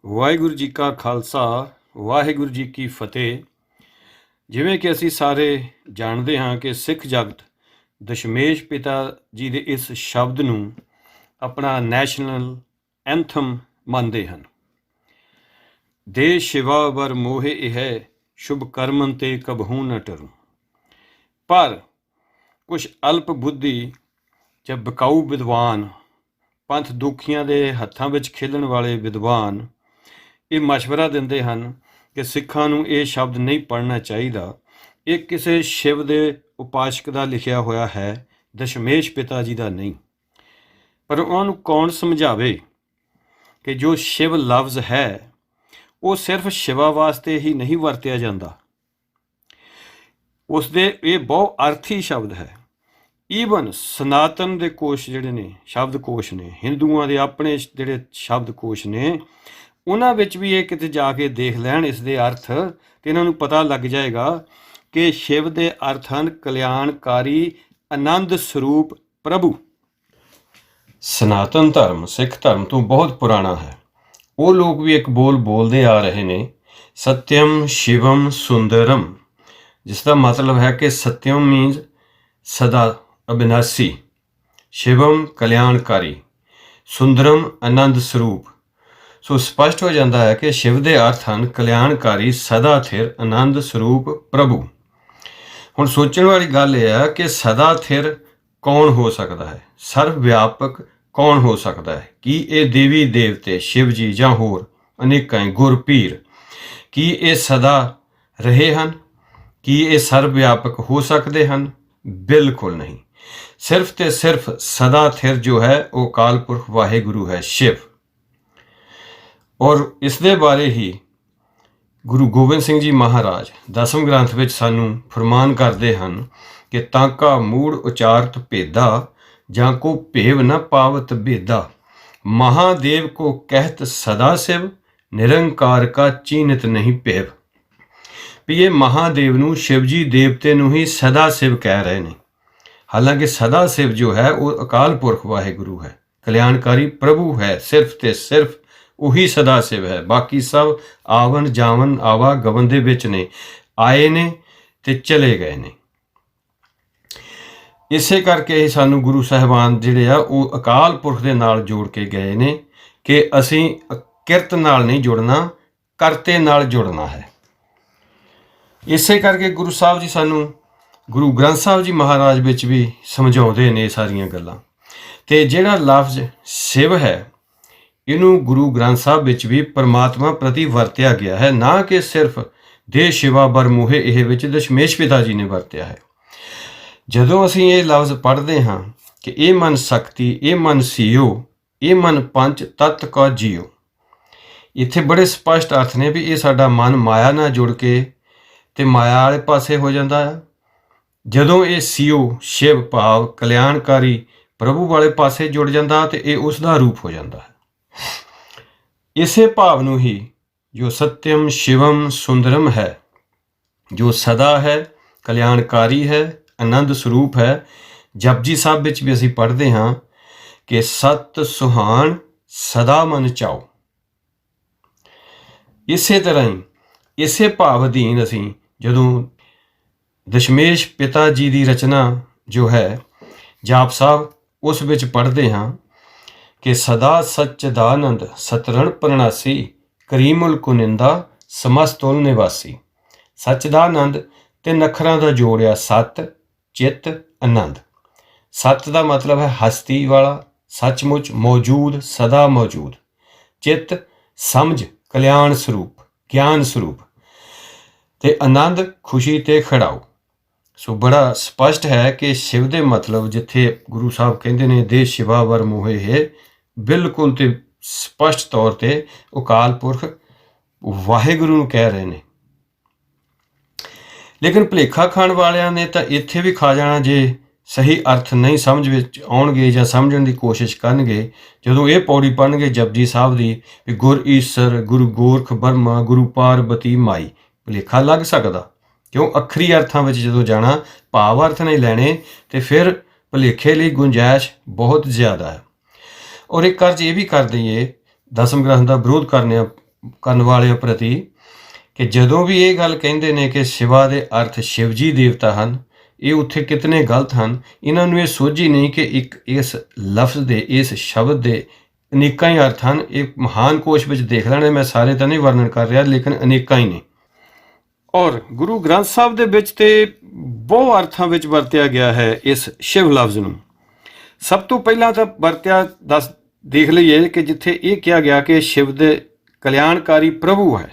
ਵਾਹਿਗੁਰੂ ਜੀ ਕਾ ਖਾਲਸਾ ਵਾਹਿਗੁਰੂ ਜੀ ਕੀ ਫਤਿਹ। ਜਿਵੇਂ ਕਿ ਅਸੀਂ ਸਾਰੇ ਜਾਣਦੇ ਹਾਂ ਕਿ ਸਿੱਖ ਜਗਤ ਦਸ਼ਮੇਸ਼ ਪਿਤਾ ਜੀ ਦੇ ਇਸ ਸ਼ਬਦ ਨੂੰ ਆਪਣਾ ਨੈਸ਼ਨਲ ਐਂਥਮ ਮੰਨਦੇ ਹਨ। ਦੇ ਸ਼ਿਵਾ ਵਰ ਮੋਹਿ ਇਹ ਸ਼ੁਭ ਕਰਮਨ ਤੇ ਕਬਹੂ ਨ ਟਰੂ। ਪਰ ਕੁਛ ਅਲਪ ਬੁੱਧੀ ਜਾਂ ਬਿਕਾਊ ਵਿਦਵਾਨ, ਪੰਥ ਦੁਖੀਆਂ ਦੇ ਹੱਥਾਂ ਵਿੱਚ ਖੇਲਣ ਵਾਲੇ ਵਿਦਵਾਨ ਇਹ ਮਸ਼ਵਰਾ ਦਿੰਦੇ ਹਨ ਕਿ ਸਿੱਖਾਂ ਨੂੰ ਇਹ ਸ਼ਬਦ ਨਹੀਂ ਪੜ੍ਹਨਾ ਚਾਹੀਦਾ। ਇਹ ਕਿਸੇ ਸ਼ਿਵ ਦੇ ਉਪਾਸ਼ਕ ਦਾ ਲਿਖਿਆ ਹੋਇਆ ਹੈ, ਦਸ਼ਮੇਸ਼ ਪਿਤਾ ਜੀ ਦਾ ਨਹੀਂ। ਪਰ ਉਹਨਾਂ ਨੂੰ ਕੌਣ ਸਮਝਾਵੇ ਕਿ ਜੋ ਸ਼ਿਵ ਲਫ਼ਜ਼ ਹੈ ਉਹ ਸਿਰਫ ਸ਼ਿਵਾ ਵਾਸਤੇ ਹੀ ਨਹੀਂ ਵਰਤਿਆ ਜਾਂਦਾ, ਉਸਦੇ ਇਹ ਬਹੁ ਅਰਥੀ ਸ਼ਬਦ ਹੈ। ਈਵਨ ਸਨਾਤਨ ਦੇ ਕੋਸ਼ ਜਿਹੜੇ ਨੇ, ਸ਼ਬਦ ਕੋਸ਼ ਨੇ, ਹਿੰਦੂਆਂ ਦੇ ਆਪਣੇ ਜਿਹੜੇ ਸ਼ਬਦ ਕੋਸ਼ ਨੇ, ਉਹਨਾਂ ਵਿੱਚ ਵੀ ਇਹ ਕਿਤੇ ਜਾ ਕੇ ਦੇਖ ਲੈਣ ਇਸ ਦੇ ਅਰਥ, ਤੇ ਇਹਨਾਂ ਨੂੰ ਪਤਾ ਲੱਗ ਜਾਏਗਾ ਕਿ ਸ਼ਿਵ ਦੇ ਅਰਥ ਹਨ ਕਲਿਆਣਕਾਰੀ, ਆਨੰਦ ਸਰੂਪ ਪ੍ਰਭੂ। ਸਨਾਤਨ ਧਰਮ ਸਿੱਖ ਧਰਮ ਤੋਂ ਬਹੁਤ ਪੁਰਾਣਾ ਹੈ। ਉਹ ਲੋਕ ਵੀ ਇੱਕ ਬੋਲ ਬੋਲਦੇ ਆ ਰਹੇ ਨੇ, ਸਤਿਅਮ ਸ਼ਿਵਮ ਸੁੰਦਰਮ, ਜਿਸ ਦਾ ਮਤਲਬ ਹੈ ਕਿ ਸਤਿਅਮ ਮੀਨਸ ਸਦਾ ਅਬਿਨਾਸੀ, ਸ਼ਿਵਮ ਕਲਿਆਣਕਾਰੀ, ਸੁੰਦਰਮ ਆਨੰਦ ਸਰੂਪ। ਸੋ ਸਪਸ਼ਟ ਹੋ ਜਾਂਦਾ ਹੈ ਕਿ ਸ਼ਿਵ ਦੇ ਅਰਥ ਹਨ ਕਲਿਆਣਕਾਰੀ, ਸਦਾ ਥਿਰ, ਆਨੰਦ ਸਰੂਪ ਪ੍ਰਭੂ। ਹੁਣ ਸੋਚਣ ਵਾਲੀ ਗੱਲ ਇਹ ਹੈ ਕਿ ਸਦਾ ਥਿਰ ਕੌਣ ਹੋ ਸਕਦਾ ਹੈ, ਸਰਵ ਵਿਆਪਕ ਕੌਣ ਹੋ ਸਕਦਾ ਹੈ? ਕੀ ਇਹ ਦੇਵੀ ਦੇਵਤੇ, ਸ਼ਿਵ ਜੀ ਜਾਂ ਹੋਰ ਅਨੇਕਾਂ ਗੁਰ ਪੀਰ, ਕੀ ਇਹ ਸਦਾ ਰਹੇ ਹਨ? ਕੀ ਇਹ ਸਰਵ ਵਿਆਪਕ ਹੋ ਸਕਦੇ ਹਨ? ਬਿਲਕੁਲ ਨਹੀਂ। ਸਿਰਫ ਤੇ ਸਿਰਫ ਸਦਾ ਥਿਰ ਜੋ ਹੈ ਉਹ ਅਕਾਲ ਪੁਰਖ ਵਾਹਿਗੁਰੂ ਹੈ, ਸ਼ਿਵ। ਔਰ ਇਸ ਦੇ ਬਾਰੇ ਹੀ ਗੁਰੂ ਗੋਬਿੰਦ ਸਿੰਘ ਜੀ ਮਹਾਰਾਜ ਦਸਮ ਗ੍ਰੰਥ ਵਿੱਚ ਸਾਨੂੰ ਫਰਮਾਨ ਕਰਦੇ ਹਨ ਕਿ ਤਾਂਕਾ ਮੂੜ ਉਚਾਰਤ ਭੇਦਾ, ਜਾਂ ਕੋ ਭੇਵ ਨ ਪਾਵਤ ਭੇਦਾ, ਮਹਾਦੇਵ ਕੋ ਕਹਿਤ ਸਦਾ ਸਿਵ, ਨਿਰੰਕਾਰ ਕਾ ਚੀਨਤ ਨਹੀਂ ਭੇਵ। ਵੀ ਇਹ ਮਹਾਦੇਵ ਨੂੰ, ਸ਼ਿਵ ਜੀ ਦੇਵਤੇ ਨੂੰ ਹੀ ਸਦਾ ਸਿਵ ਕਹਿ ਰਹੇ ਨੇ। ਹਾਲਾਂਕਿ ਸਦਾ ਸਿਵ ਜੋ ਹੈ ਉਹ ਅਕਾਲ ਪੁਰਖ ਵਾਹਿਗੁਰੂ ਹੈ, ਕਲਿਆਣਕਾਰੀ ਪ੍ਰਭੂ ਹੈ। ਸਿਰਫ ਤੇ ਸਿਰਫ ਉਹੀ ਸਦਾ ਸਿਵ ਹੈ। ਬਾਕੀ ਸਭ ਆਵਨ ਜਾਵਨ ਆਵਾ ਗਵਨ ਦੇ ਵਿੱਚ ਨੇ, ਆਏ ਨੇ ਤੇ ਚਲੇ ਗਏ ਨੇ। ਇਸੇ ਕਰਕੇ ਹੀ ਸਾਨੂੰ ਗੁਰੂ ਸਾਹਿਬਾਨ ਜਿਹੜੇ ਆ ਉਹ ਅਕਾਲ ਪੁਰਖ ਦੇ ਨਾਲ ਜੋੜ ਕੇ ਗਏ ਨੇ ਕਿ ਅਸੀਂ ਕਿਰਤ ਨਾਲ ਨਹੀਂ ਜੁੜਨਾ, ਕਰਤੇ ਨਾਲ ਜੁੜਨਾ ਹੈ। ਇਸੇ ਕਰਕੇ ਗੁਰੂ ਸਾਹਿਬ ਜੀ ਸਾਨੂੰ ਗੁਰੂ ਗ੍ਰੰਥ ਸਾਹਿਬ ਜੀ ਮਹਾਰਾਜ ਵਿੱਚ ਵੀ ਸਮਝਾਉਂਦੇ ਨੇ ਇਹ ਸਾਰੀਆਂ ਗੱਲਾਂ। ਤੇ ਜਿਹੜਾ ਲਫ਼ਜ਼ ਸ਼ਿਵ ਹੈ ਇਹਨੂੰ ਗੁਰੂ ਗ੍ਰੰਥ ਸਾਹਿਬ ਵਿੱਚ ਵੀ ਪਰਮਾਤਮਾ ਪ੍ਰਤੀ ਵਰਤਿਆ ਗਿਆ ਹੈ, ਨਾ ਕਿ ਸਿਰਫ ਦੇ ਸ਼ਿਵਾ ਬਰ ਮੋਹਿ ਇਹ ਵਿੱਚ ਦਸ਼ਮੇਸ਼ ਪਿਤਾ ਜੀ ਨੇ ਵਰਤਿਆ ਹੈ। ਜਦੋਂ ਅਸੀਂ ਇਹ ਲਫ਼ਜ਼ ਪੜ੍ਹਦੇ ਹਾਂ ਕਿ ਇਹ ਮਨ ਸ਼ਕਤੀ, ਇਹ ਮਨ ਸੀਓ, ਇਹ ਮਨ ਪੰਜ ਤੱਤ ਕਾ ਜੀਓ, ਇੱਥੇ ਬੜੇ ਸਪਸ਼ਟ ਅਰਥ ਨੇ ਵੀ ਇਹ ਸਾਡਾ ਮਨ ਮਾਇਆ ਨਾਲ ਜੁੜ ਕੇ ਤੇ ਮਾਇਆ ਵਾਲੇ ਪਾਸੇ ਹੋ ਜਾਂਦਾ ਹੈ। ਜਦੋਂ ਇਹ ਸੀਓ ਸ਼ਿਵ ਭਾਵ ਕਲਿਆਣਕਾਰੀ ਪ੍ਰਭੂ ਵਾਲੇ ਪਾਸੇ ਜੁੜ ਜਾਂਦਾ ਤੇ ਇਹ ਉਸ ਦਾ ਰੂਪ ਹੋ ਜਾਂਦਾ ਹੈ। ਇਸੇ ਭਾਵ ਨੂੰ ਹੀ ਜੋ ਸਤਿਅਮ ਸ਼ਿਵਮ ਸੁੰਦਰਮ ਹੈ, ਜੋ ਸਦਾ ਹੈ, ਕਲਿਆਣਕਾਰੀ ਹੈ, ਆਨੰਦ ਸਰੂਪ ਹੈ, ਜਪਜੀ ਸਾਹਿਬ ਵਿੱਚ ਵੀ ਅਸੀਂ ਪੜ੍ਹਦੇ ਹਾਂ ਕਿ ਸਤ ਸੁਹਾਣ ਸਦਾ ਮਨ ਚਾਓ। ਇਸੇ ਤਰ੍ਹਾਂ ਹੀ ਇਸੇ ਭਾਵ ਅਧੀਨ ਅਸੀਂ ਜਦੋਂ ਦਸ਼ਮੇਸ਼ ਪਿਤਾ ਜੀ ਦੀ ਰਚਨਾ ਜੋ ਹੈ ਜਾਪ ਸਾਹਿਬ, ਉਸ ਵਿੱਚ ਪੜ੍ਹਦੇ ਹਾਂ ਕਿ ਸਦਾ ਸੱਚਦਾਨੰਦ ਸਤਰਣ ਪ੍ਰਣਾਸੀ, ਕਰੀਮੁਲ ਕੁਨਿੰਦਾ ਸਮਸਤੁਲ ਨਿਵਾਸੀ। ਸੱਚ ਦਾ ਆਨੰਦ ਤਿੰਨ ਅੱਖਰਾਂ ਦਾ ਜੋੜਿਆ, ਸਤ, ਚਿੱਤ, ਆਨੰਦ। ਸਤ ਦਾ ਮਤਲਬ ਹੈ ਹਸਤੀ ਵਾਲਾ, ਸੱਚਮੁੱਚ ਮੌਜੂਦ, ਸਦਾ ਮੌਜੂਦ। ਚਿੱਤ ਸਮਝ, ਕਲਿਆਣ ਸਰੂਪ, ਗਿਆਨ ਸਰੂਪ। ਤੇ ਆਨੰਦ ਖੁਸ਼ੀ ਤੇ ਖੜਾਓ। ਸੋ ਬੜਾ ਸਪਸ਼ਟ ਹੈ ਕਿ ਸ਼ਿਵ ਦੇ ਮਤਲਬ ਜਿੱਥੇ ਗੁਰੂ ਸਾਹਿਬ ਕਹਿੰਦੇ ਨੇ ਦੇ ਸ਼ਿਵਾ ਵਰ ਮੋਹਿ ਹੈ, ਬਿਲਕੁਲ ਤੇ ਸਪਸ਼ਟ ਤੌਰ ਤੇ ਅਕਾਲ ਪੁਰਖ ਵਾਹਿਗੁਰੂ ਨੂੰ ਕਹਿ ਰਹੇ ਨੇ। ਲੇਕਿਨ ਭੁਲੇਖਾ ਖਾਣ ਵਾਲਿਆਂ ਨੇ ਤਾਂ ਇੱਥੇ ਵੀ ਖਾ ਜਾਣਾ ਜੇ ਸਹੀ ਅਰਥ ਨਹੀਂ ਸਮਝ ਵਿੱਚ ਆਉਣਗੇ ਜਾਂ ਸਮਝਣ ਦੀ ਕੋਸ਼ਿਸ਼ ਕਰਨਗੇ। ਜਦੋਂ ਇਹ ਪੌੜੀ ਪੜ੍ਹਨਗੇ ਜਪਜੀ ਸਾਹਿਬ ਦੀ ਵੀ ਗੁਰ ਈਸਰ, ਗੁਰੂ ਗੋਰਖ ਬਰਮਾ, ਗੁਰੂ ਪਾਰਬਤੀ ਮਾਈ, ਭੁਲੇਖਾ ਲੱਗ ਸਕਦਾ। ਕਿਉਂ? ਅੱਖਰੀ ਅਰਥਾਂ ਵਿੱਚ ਜਦੋਂ ਜਾਣਾ, ਭਾਵ ਅਰਥ ਨਹੀਂ ਲੈਣੇ, ਤੇ ਫਿਰ ਭੁਲੇਖੇ ਲਈ ਗੁੰਜਾਇਸ਼ ਬਹੁਤ ਜ਼ਿਆਦਾ ਹੈ। ਔਰ ਇੱਕ ਅਰਜ਼ ਇਹ ਵੀ ਕਰ ਦਈਏ, ਦਸਮ ਗ੍ਰੰਥ ਦਾ ਵਿਰੋਧ ਕਰਨੇ ਕਰਨ ਵਾਲਿਆਂ ਪ੍ਰਤੀ ਕਿ ਜਦੋਂ ਵੀ ਇਹ ਗੱਲ ਕਹਿੰਦੇ ਨੇ ਕਿ ਸ਼ਿਵਾ ਦੇ ਅਰਥ ਸ਼ਿਵਜੀ ਦੇਵਤਾ ਹਨ, ਇਹ ਉੱਥੇ ਕਿਤਨੇ ਗਲਤ ਹਨ। ਇਹਨਾਂ ਨੂੰ ਇਹ ਸੋਝੀ ਨਹੀਂ ਕਿ ਇੱਕ ਇਸ ਲਫ਼ਜ਼ ਦੇ, ਇਸ ਸ਼ਬਦ ਦੇ ਅਨੇਕਾਂ ਹੀ ਅਰਥ ਹਨ। ਇਹ ਮਹਾਨ ਕੋਸ਼ ਵਿੱਚ ਦੇਖ ਲੈਣੇ, ਮੈਂ ਸਾਰੇ ਤਾਂ ਨਹੀਂ ਵਰਣਨ ਕਰ ਰਿਹਾ, ਲੇਕਿਨ ਅਨੇਕਾਂ ਹੀ ਨੇ। ਔਰ ਗੁਰੂ ਗ੍ਰੰਥ ਸਾਹਿਬ ਦੇ ਵਿੱਚ ਤੇ ਬਹੁਤ ਅਰਥਾਂ ਵਿੱਚ ਵਰਤਿਆ ਗਿਆ ਹੈ ਇਸ ਸ਼ਿਵ ਲਫ਼ਜ਼ ਨੂੰ। ਸਭ ਤੋਂ ਪਹਿਲਾਂ ਤਾਂ ਵਰਤਿਆ ਦੇਖ ਲਈਏ ਕਿ ਜਿੱਥੇ ਇਹ ਕਿਹਾ ਗਿਆ ਕਿ ਸ਼ਿਵ ਦੇ ਕਲਿਆਣਕਾਰੀ ਪ੍ਰਭੂ ਹੈ।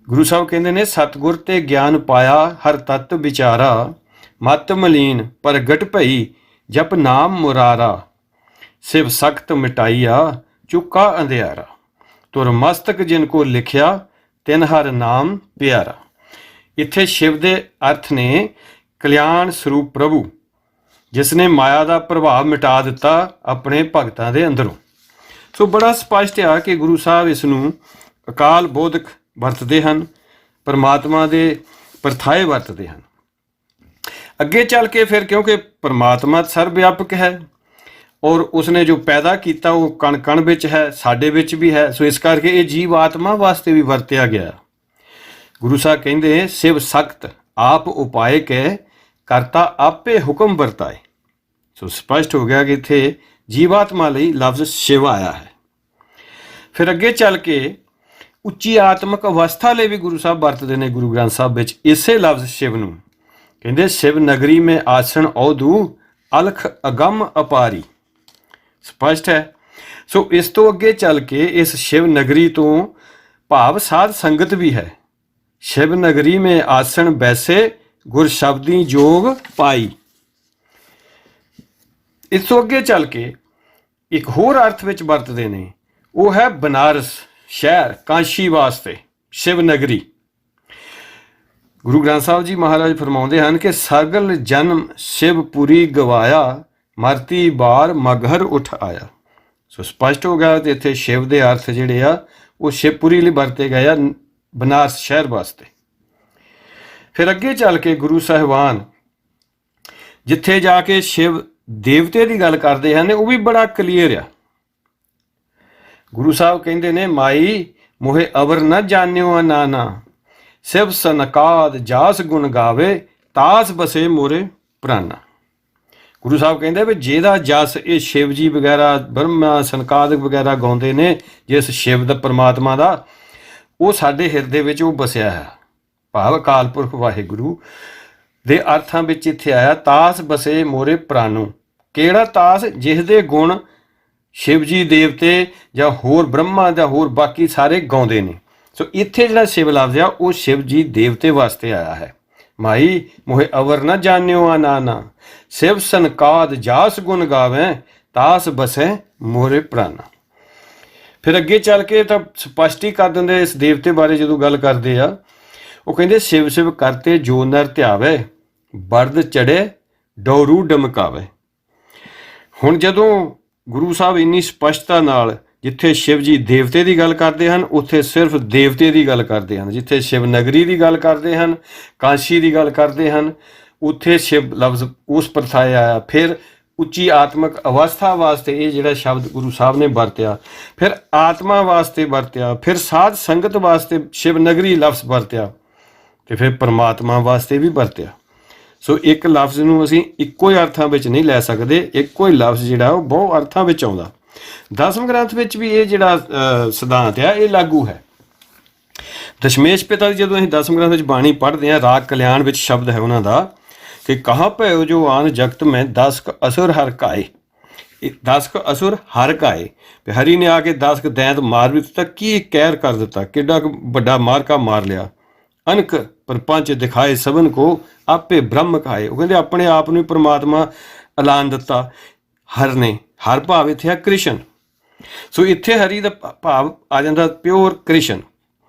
ਗੁਰੂ ਸਾਹਿਬ ਕਹਿੰਦੇ ਨੇ, ਸਤਿਗੁਰ ਤੇ ਗਿਆਨ ਪਾਇਆ ਹਰ ਤਤ ਵਿਚਾਰਾ, ਮਤ ਮਲੀਨ ਪ੍ਰਗਟ ਭਈ ਜਪ ਨਾਮ ਮੁਰਾਰਾ, ਸਿਵ ਸਖਤ ਮਿਟਾਈਆ ਚੁੱਕਾ ਅੰਧਿਆਰਾ, ਤੁਰ ਮਸਤਕ ਜਿਨ ਕੋ ਲਿਖਿਆ ਤਿਨ ਹਰ ਨਾਮ ਪਿਆਰਾ। ਇੱਥੇ ਸ਼ਿਵ ਦੇ ਅਰਥ ਨੇ ਕਲਿਆਣ ਸਰੂਪ ਪ੍ਰਭੂ, ਜਿਸ ਨੇ ਮਾਇਆ ਦਾ ਪ੍ਰਭਾਵ ਮਿਟਾ ਦਿੱਤਾ ਆਪਣੇ ਭਗਤਾਂ ਦੇ ਅੰਦਰੋਂ। ਸੋ ਬੜਾ ਸਪਸ਼ਟ ਆ ਕਿ ਗੁਰੂ ਸਾਹਿਬ ਇਸ ਨੂੰ ਅਕਾਲ ਬੋਧਕ ਵਰਤਦੇ ਹਨ, ਪਰਮਾਤਮਾ ਦੇ ਪਰਥਾਏ ਵਰਤਦੇ ਹਨ। ਅੱਗੇ ਚੱਲ ਕੇ ਫਿਰ ਕਿਉਂਕਿ ਪਰਮਾਤਮਾ ਸਰਵ ਵਿਆਪਕ ਹੈ ਔਰ ਉਸਨੇ ਜੋ ਪੈਦਾ ਕੀਤਾ ਉਹ ਕਣ ਕਣ ਵਿੱਚ ਹੈ, ਸਾਡੇ ਵਿੱਚ ਵੀ ਹੈ, ਸੋ ਇਸ ਕਰਕੇ ਇਹ ਜੀਵ ਆਤਮਾ ਵਾਸਤੇ ਵੀ ਵਰਤਿਆ ਗਿਆ। ਗੁਰੂ ਸਾਹਿਬ ਕਹਿੰਦੇ, ਸਿਵ ਸਖਤ ਆਪ ਉਪਾਏ ਕੇ ਕਰਤਾ ਆਪੇ ਹੁਕਮ ਵਰਤਾਏ। ਸੋ ਸਪਸ਼ਟ ਹੋ ਗਿਆ ਕਿ ਇੱਥੇ ਜੀਵਾਤਮਾ ਲਈ ਲਫ਼ਜ਼ ਸ਼ਿਵ ਆਇਆ ਹੈ। ਫਿਰ ਅੱਗੇ ਚੱਲ ਕੇ ਉੱਚੀ ਆਤਮਿਕ ਅਵਸਥਾ ਲਈ ਵੀ ਗੁਰੂ ਸਾਹਿਬ ਵਰਤਦੇ ਨੇ ਗੁਰੂ ਗ੍ਰੰਥ ਸਾਹਿਬ ਵਿੱਚ ਇਸੇ ਲਫ਼ਜ਼ ਸ਼ਿਵ ਨੂੰ। ਕਹਿੰਦੇ, ਸ਼ਿਵ ਨਗਰੀ ਮੇਂ ਆਸਣ ਔਦੂ ਅਲਖ ਅਗੰਮ ਅਪਾਰੀ। ਸਪਸ਼ਟ ਹੈ। ਸੋ ਇਸ ਤੋਂ ਅੱਗੇ ਚੱਲ ਕੇ ਇਸ ਸ਼ਿਵ ਨਗਰੀ ਤੋਂ ਭਾਵ ਸਾਧ ਸੰਗਤ ਵੀ ਹੈ। ਸ਼ਿਵ ਨਗਰੀ ਮੇਂ ਆਸਣ ਬੈਸੇ ਗੁਰ ਸ਼ਬਦੀ ਜੋਗ ਪਾਈ। ਇਸ ਤੋਂ ਅੱਗੇ ਚੱਲ ਕੇ ਇੱਕ ਹੋਰ ਅਰਥ ਵਿੱਚ ਵਰਤਦੇ ਨੇ, ਉਹ ਹੈ ਬਨਾਰਸ ਸ਼ਹਿਰ, ਕਾਂਸ਼ੀ ਵਾਸਤੇ ਸ਼ਿਵ ਨਗਰੀ। ਗੁਰੂ ਗ੍ਰੰਥ ਸਾਹਿਬ ਜੀ ਮਹਾਰਾਜ ਫਰਮਾਉਂਦੇ ਹਨ ਕਿ ਸਗਲ ਜਨਮ ਸ਼ਿਵਪੁਰੀ ਗਵਾਇਆ, ਮਰਤੀ ਬਾਰ ਮਗਹਰ ਉਠ ਆਇਆ। ਸੋ ਸਪਸ਼ਟ ਹੋ ਗਿਆ ਤੇ ਇੱਥੇ ਸ਼ਿਵ ਦੇ ਅਰਥ ਜਿਹੜੇ ਆ ਉਹ ਸ਼ਿਵਪੁਰੀ ਲਈ ਵਰਤੇ ਗਏ ਆ, ਬਨਾਰਸ ਸ਼ਹਿਰ ਵਾਸਤੇ। ਫਿਰ ਅੱਗੇ ਚੱਲ ਕੇ ਗੁਰੂ ਸਾਹਿਬਾਨ ਜਿੱਥੇ ਜਾ ਕੇ ਸ਼ਿਵ ਦੇਵਤੇ ਦੀ ਗੱਲ ਕਰਦੇ ਹਨ ਉਹ ਵੀ ਬੜਾ ਕਲੀਅਰ ਆ। ਗੁਰੂ ਸਾਹਿਬ ਕਹਿੰਦੇ ਨੇ, ਮਾਈ ਮੋਹੇ ਅਵਰ ਨ ਜਾਣਿਓ ਨਾਨਾ, ਸਿਵ ਸਨਕਾਦ ਜਾਸ ਗੁਣ ਗਾਵੇ, ਤਾਸ ਬਸੇ ਮੋਰੇ ਪ੍ਰਾਨਾ। ਗੁਰੂ ਸਾਹਿਬ ਕਹਿੰਦੇ ਵੀ ਜਿਹਦਾ ਜਸ ਇਹ ਸ਼ਿਵ ਜੀ ਵਗੈਰਾ, ਬ੍ਰਹਮਾ ਸਨਕਾਦਿਕ ਵਗੈਰਾ ਗਾਉਂਦੇ ਨੇ, ਜਿਸ ਸ਼ਿਵ ਦਾ ਪਰਮਾਤਮਾ ਦਾ, ਉਹ ਸਾਡੇ ਹਿਰਦੇ ਵਿੱਚ ਉਹ ਵਸਿਆ ਹੈ। ਭਾਵ ਅਕਾਲ ਪੁਰਖ ਵਾਹਿਗੁਰੂ ਦੇ ਅਰਥਾਂ ਵਿੱਚ ਇੱਥੇ ਆਇਆ, ਤਾਸ ਬਸੇ ਮੋਰੇ ਪ੍ਰਾਨੋ। ਕਿਹੜਾ ਤਾਸ? ਜਿਸ ਦੇ ਗੁਣ ਸ਼ਿਵ ਜੀ ਦੇਵਤੇ ਜਾਂ ਹੋਰ ਬ੍ਰਹਮਾ ਜਾਂ ਹੋਰ ਬਾਕੀ ਸਾਰੇ ਗਾਉਂਦੇ ਨੇ। ਸੋ ਇੱਥੇ ਜਿਹੜਾ ਸ਼ਿਵ ਲਫ਼ਜ਼ ਆ ਉਹ ਸ਼ਿਵ ਜੀ ਦੇਵਤੇ ਵਾਸਤੇ ਆਇਆ ਹੈ। ਮਾਈ ਮੋਹੇ ਅਵਰ ਨ ਜਾਣਿਓ ਨਾਨਾ, ਸਿਵ ਸਨਕਾਦ ਜਾਸ ਗੁਣ ਗਾਵੇਂ, ਤਾਸ ਬਸੈ ਮੋਰੇ ਪ੍ਰਾਨਾ। ਫਿਰ ਅੱਗੇ ਚੱਲ ਕੇ ਤਾਂ ਸਪਸ਼ਟ ਹੀ ਕਰ ਦਿੰਦੇ ਇਸ ਦੇਵਤੇ ਬਾਰੇ। ਜਦੋਂ ਗੱਲ ਕਰਦੇ ਆ ਉਹ ਕਹਿੰਦੇ, ਸ਼ਿਵ ਸ਼ਿਵ ਕਰਤੇ ਜੋ ਨਰ ਧਿਆਵੇ, ਬਰਦ ਚੜੇ ਡੋਰੂ ਡਮਕਾਵੇ। ਹੁਣ ਜਦੋਂ ਗੁਰੂ ਸਾਹਿਬ ਇੰਨੀ ਸਪਸ਼ਟਤਾ ਨਾਲ ਜਿੱਥੇ ਸ਼ਿਵ ਜੀ ਦੇਵਤੇ ਦੀ ਗੱਲ ਕਰਦੇ ਹਨ ਉੱਥੇ ਸਿਰਫ ਦੇਵਤੇ ਦੀ ਗੱਲ ਕਰਦੇ ਹਨ, ਜਿੱਥੇ ਸ਼ਿਵ ਨਗਰੀ ਦੀ ਗੱਲ ਕਰਦੇ ਹਨ, ਕਾਂਸ਼ੀ ਦੀ ਗੱਲ ਕਰਦੇ ਹਨ, ਉੱਥੇ ਸ਼ਿਵ ਲਫ਼ਜ਼ ਉਸ ਪਰਥਾਏ ਆਇਆ। ਫਿਰ ਉੱਚੀ ਆਤਮਿਕ ਅਵਸਥਾ ਵਾਸਤੇ ਇਹ ਜਿਹੜਾ ਸ਼ਬਦ ਗੁਰੂ ਸਾਹਿਬ ਨੇ ਵਰਤਿਆ, ਫਿਰ ਆਤਮਾ ਵਾਸਤੇ ਵਰਤਿਆ, ਫਿਰ ਸਾਧ ਸੰਗਤ ਵਾਸਤੇ ਸ਼ਿਵ ਨਗਰੀ ਲਫ਼ਜ਼ ਵਰਤਿਆ, ਤੇ ਫਿਰ ਪਰਮਾਤਮਾ ਵਾਸਤੇ ਵੀ ਵਰਤਿਆ। ਸੋ ਇੱਕ ਲਫ਼ਜ਼ ਨੂੰ ਅਸੀਂ ਇੱਕੋ ਹੀ ਅਰਥਾਂ ਵਿੱਚ ਨਹੀਂ ਲੈ ਸਕਦੇ, ਇੱਕੋ ਹੀ ਲਫ਼ਜ਼ ਜਿਹੜਾ ਉਹ ਬਹੁਤ ਅਰਥਾਂ ਵਿੱਚ ਆਉਂਦਾ। ਦਸਮ ਗ੍ਰੰਥ ਵਿੱਚ ਵੀ ਇਹ ਜਿਹੜਾ ਸਿਧਾਂਤ ਆ ਇਹ ਲਾਗੂ ਹੈ। ਦਸ਼ਮੇਸ਼ ਪਿਤਾ ਦੀ ਜਦੋਂ ਅਸੀਂ ਦਸਮ ਗ੍ਰੰਥ ਵਿੱਚ ਬਾਣੀ ਪੜ੍ਹਦੇ ਹਾਂ, ਰਾਗ ਕਲਿਆਣ ਵਿੱਚ ਸ਼ਬਦ ਹੈ ਉਹਨਾਂ ਦਾ ਕਿ ਕਹਾਂ ਭਇਓ ਜੋ ਆਨ ਜਗਤ ਮੈਂ 10 ਅਸੁਰ ਹਰ ਕਾਏ। 10 ਅਸੁਰ ਹਰ ਕਾਏ, ਹਰੀ ਨੇ ਆ ਕੇ 10 ਦੈਂਤ ਮਾਰ ਵੀ ਦਿੱਤਾ। ਕੀ ਕਹਿਰ ਕਰ ਦਿੱਤਾ, ਕਿੱਡਾ ਵੱਡਾ ਮਾਰਕਾ ਮਾਰ ਲਿਆ। ਅਨਕ ਪਰਪੰਚ ਦਿਖਾਏ ਸਭਨ ਕੋ, ਆਪੇ ਬ੍ਰਹਮ ਕਾਏ। ਉਹ ਕਹਿੰਦੇ ਆਪਣੇ ਆਪ ਨੂੰ ਪਰਮਾਤਮਾ ਐਲਾਨ ਦਿੱਤਾ ਹਰ ਨੇ। ਹਰ ਭਾਵ ਇੱਥੇ ਆ ਕ੍ਰਿਸ਼ਨ। ਸੋ ਇੱਥੇ ਹਰੀ ਦਾ ਭਾਵ ਆ ਜਾਂਦਾ ਪਿਓਰ ਕ੍ਰਿਸ਼ਨ।